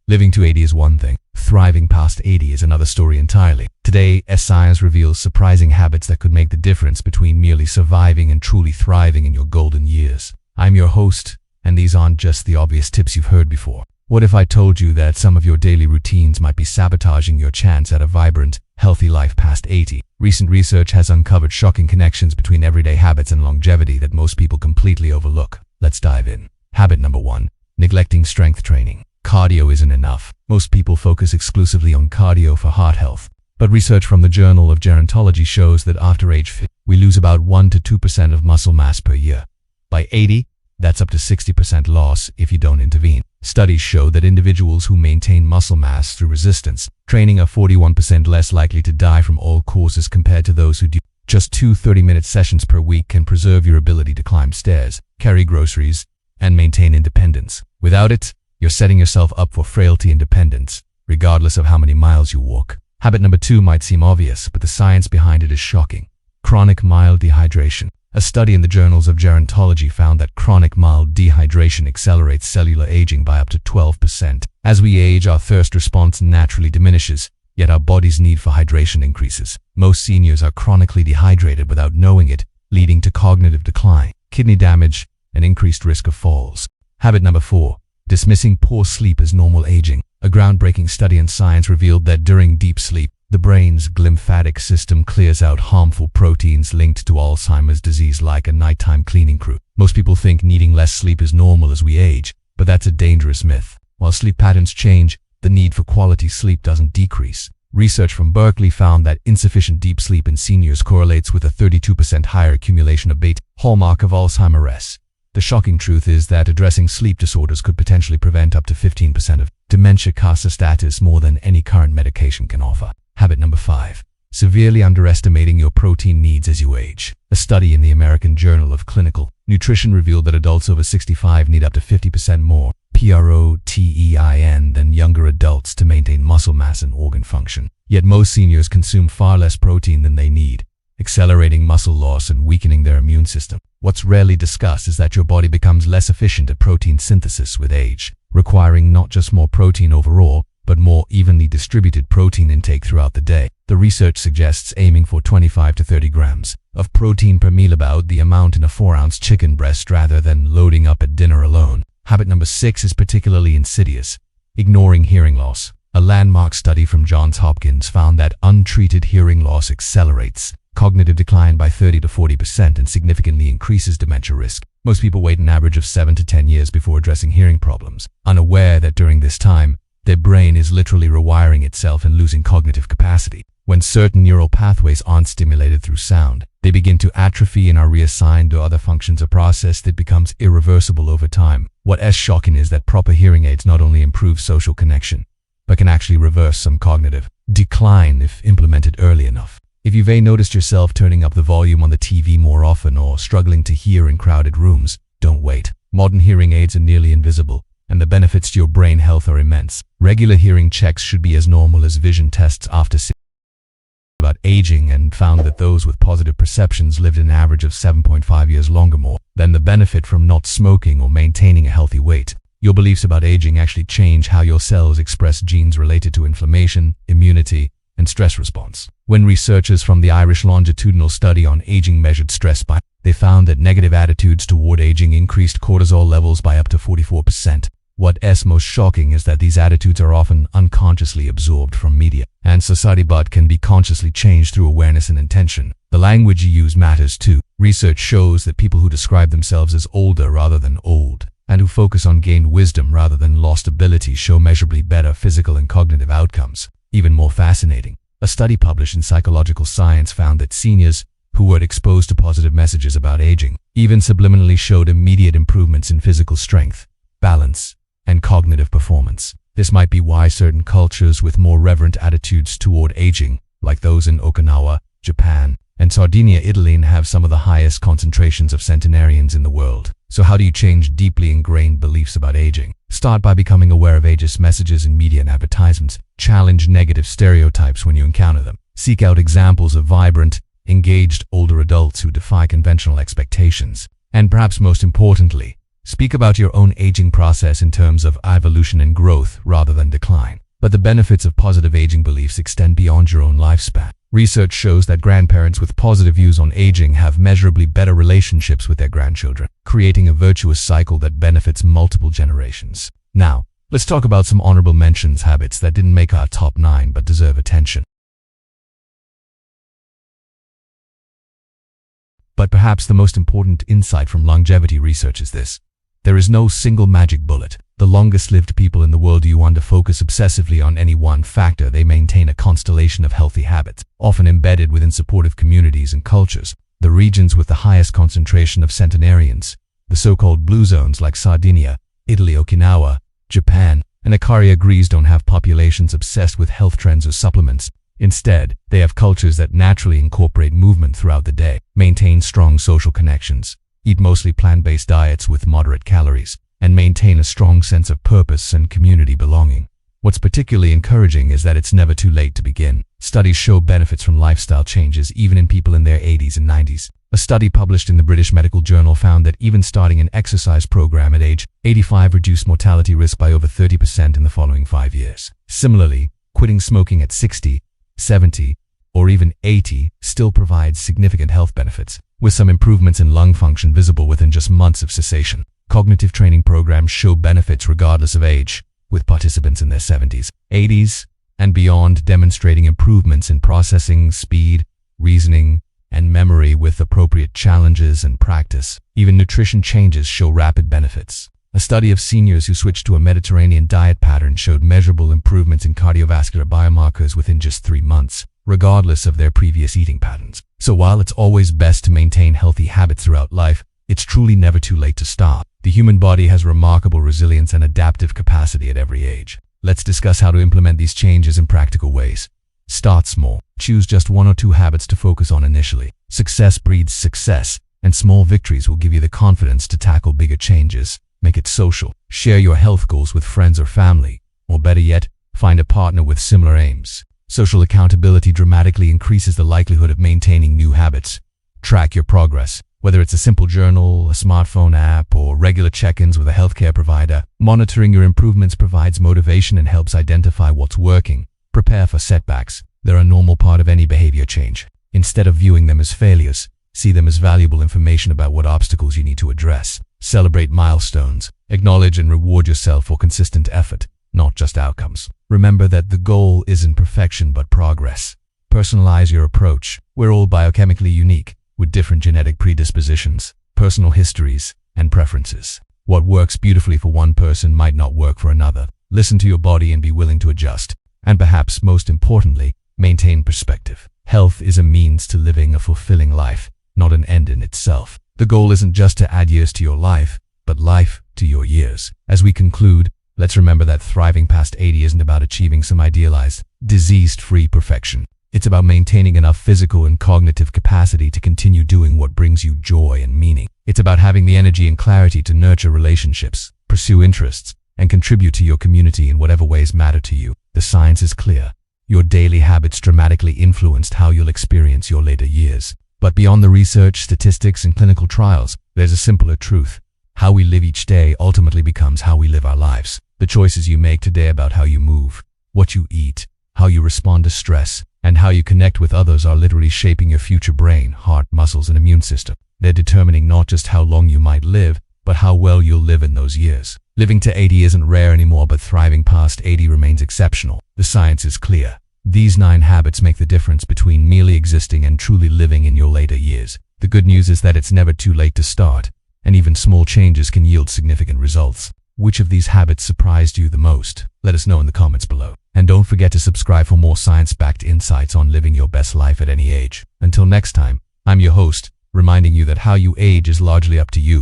Living to 80 is one thing. Thriving past 80 is another story entirely. Today, science reveals surprising habits that could make the difference between merely surviving and truly thriving in your golden years. I'm your host, and these aren't just the obvious tips you've heard before. What if I told you that some of your daily routines might be sabotaging your chance at a vibrant, healthy life past 80? Recent research has uncovered shocking connections between everyday habits and longevity that most people completely overlook. Let's dive in. Habit number 1. Neglecting strength training. Cardio isn't enough. Most people focus exclusively on cardio for heart health. But research from the Journal of Gerontology shows that after age 50, we lose about 1 to 2% of muscle mass per year. By 80, that's up to 60% loss if you don't intervene. Studies show that individuals who maintain muscle mass through resistance training are 41% less likely to die from all causes compared to those who do. Just 2 30-minute sessions per week can preserve your ability to climb stairs, carry groceries, and maintain independence. Without it, you're setting yourself up for frailty and dependence, regardless of how many miles you walk. Habit number 2 might seem obvious, but the science behind it is shocking. Chronic mild dehydration. A study in the Journals of Gerontology found that chronic mild dehydration accelerates cellular aging by up to 12%. As we age, our thirst response naturally diminishes, yet our body's need for hydration increases. Most seniors are chronically dehydrated without knowing it, leading to cognitive decline, kidney damage, and increased risk of falls. Habit number 4. Dismissing poor sleep as normal aging. A groundbreaking study in science revealed that during deep sleep, the brain's glymphatic system clears out harmful proteins linked to Alzheimer's disease like a nighttime cleaning crew. Most people think needing less sleep is normal as we age, but that's a dangerous myth. While sleep patterns change, the need for quality sleep doesn't decrease. Research from Berkeley found that insufficient deep sleep in seniors correlates with a 32% higher accumulation of beta, hallmark of Alzheimer's. The shocking truth is that addressing sleep disorders could potentially prevent up to 15% of dementia status more than any current medication can offer. Habit number 5. Severely underestimating your protein needs as you age. A study in the American Journal of Clinical Nutrition revealed that adults over 65 need up to 50% more protein than younger adults to maintain muscle mass and organ function. Yet most seniors consume far less protein than they need, accelerating muscle loss and weakening their immune system. What's rarely discussed is that your body becomes less efficient at protein synthesis with age, requiring not just more protein overall, but more evenly distributed protein intake throughout the day. The research suggests aiming for 25 to 30 grams of protein per meal, about the amount in a 4-ounce chicken breast, rather than loading up at dinner alone. Habit number 6 is particularly insidious. Ignoring hearing loss. A landmark study from Johns Hopkins found that untreated hearing loss accelerates cognitive decline by 30 to 40% and significantly increases dementia risk. Most people wait an average of 7 to 10 years before addressing hearing problems, unaware that during this time, their brain is literally rewiring itself and losing cognitive capacity. When certain neural pathways aren't stimulated through sound, they begin to atrophy and are reassigned to other functions, a process that becomes irreversible over time. What's shocking is that proper hearing aids not only improve social connection, but can actually reverse some cognitive decline if implemented early enough. If you've noticed yourself turning up the volume on the TV more often or struggling to hear in crowded rooms, don't wait. Modern hearing aids are nearly invisible, and the benefits to your brain health are immense. Regular hearing checks should be as normal as vision tests after about aging, and found that those with positive perceptions lived an average of 7.5 years longer, more than the benefit from not smoking or maintaining a healthy weight. Your beliefs about aging actually change how your cells express genes related to inflammation, immunity, and stress response. When researchers from the Irish longitudinal study on aging measured stress they found that negative attitudes toward aging increased cortisol levels by up to 44%. What's most shocking is that these attitudes are often unconsciously absorbed from media and society, but can be consciously changed through awareness and intention. The language you use matters too. Research shows that people who describe themselves as older rather than old, and who focus on gained wisdom rather than lost ability, show measurably better physical and cognitive outcomes. Even more fascinating, a study published in Psychological Science found that seniors who were exposed to positive messages about aging even subliminally showed immediate improvements in physical strength, balance, and cognitive performance. This might be why certain cultures with more reverent attitudes toward aging, like those in Okinawa, Japan, and Sardinia, Italy, have some of the highest concentrations of centenarians in the world. So how do you change deeply ingrained beliefs about aging? Start by becoming aware of ageist messages in media and advertisements. Challenge negative stereotypes when you encounter them. Seek out examples of vibrant, engaged older adults who defy conventional expectations. And perhaps most importantly, speak about your own aging process in terms of evolution and growth rather than decline. But the benefits of positive aging beliefs extend beyond your own lifespan. Research shows that grandparents with positive views on aging have measurably better relationships with their grandchildren, creating a virtuous cycle that benefits multiple generations. Now, let's talk about some honorable mentions habits that didn't make our top 9 but deserve attention. But perhaps the most important insight from longevity research is this: there is no single magic bullet. The longest-lived people in the world do under focus obsessively on any one factor. They maintain a constellation of healthy habits, often embedded within supportive communities and cultures. The regions with the highest concentration of centenarians, the so-called blue zones like Sardinia, Italy, Okinawa, Japan, and Ikaria, Greece, don't have populations obsessed with health trends or supplements. Instead, they have cultures that naturally incorporate movement throughout the day, maintain strong social connections, eat mostly plant-based diets with moderate calories, and maintain a strong sense of purpose and community belonging. What's particularly encouraging is that it's never too late to begin. Studies show benefits from lifestyle changes even in people in their 80s and 90s. A study published in the British Medical Journal found that even starting an exercise program at age 85 reduced mortality risk by over 30% in the following 5 years. Similarly, quitting smoking at 60, 70, or even 80 still provides significant health benefits, with some improvements in lung function visible within just months of cessation. Cognitive training programs show benefits regardless of age, with participants in their 70s, 80s, and beyond demonstrating improvements in processing, speed, reasoning, and memory with appropriate challenges and practice. Even nutrition changes show rapid benefits. A study of seniors who switched to a Mediterranean diet pattern showed measurable improvements in cardiovascular biomarkers within just 3 months, regardless of their previous eating patterns. So while it's always best to maintain healthy habits throughout life, it's truly never too late to start. The human body has remarkable resilience and adaptive capacity at every age. Let's discuss how to implement these changes in practical ways. Start small. Choose just 1 or 2 habits to focus on initially. Success breeds success, and small victories will give you the confidence to tackle bigger changes. Make it social. Share your health goals with friends or family, or better yet, find a partner with similar aims. Social accountability dramatically increases the likelihood of maintaining new habits. Track your progress. Whether it's a simple journal, a smartphone app, or regular check-ins with a healthcare provider, monitoring your improvements provides motivation and helps identify what's working. Prepare for setbacks. They're a normal part of any behavior change. Instead of viewing them as failures, see them as valuable information about what obstacles you need to address. Celebrate milestones. Acknowledge and reward yourself for consistent effort, not just outcomes. Remember that the goal isn't perfection but progress. Personalize your approach. We're all biochemically unique, with different genetic predispositions, personal histories, and preferences. What works beautifully for one person might not work for another. Listen to your body and be willing to adjust. And perhaps most importantly, maintain perspective. Health is a means to living a fulfilling life, not an end in itself. The goal isn't just to add years to your life, but life to your years. As we conclude, let's remember that thriving past 80 isn't about achieving some idealized, disease-free perfection. It's about maintaining enough physical and cognitive capacity to continue doing what brings you joy and meaning. It's about having the energy and clarity to nurture relationships, pursue interests, and contribute to your community in whatever ways matter to you. The science is clear. Your daily habits dramatically influenced how you'll experience your later years. But beyond the research, statistics, and clinical trials, there's a simpler truth. How we live each day ultimately becomes how we live our lives. The choices you make today about how you move, what you eat, how you respond to stress, and how you connect with others are literally shaping your future brain, heart, muscles, and immune system. They're determining not just how long you might live, but how well you'll live in those years. Living to 80 isn't rare anymore, but thriving past 80 remains exceptional. The science is clear. These 9 habits make the difference between merely existing and truly living in your later years. The good news is that it's never too late to start, and even small changes can yield significant results. Which of these habits surprised you the most? Let us know in the comments below. And don't forget to subscribe for more science-backed insights on living your best life at any age. Until next time, I'm your host, reminding you that how you age is largely up to you.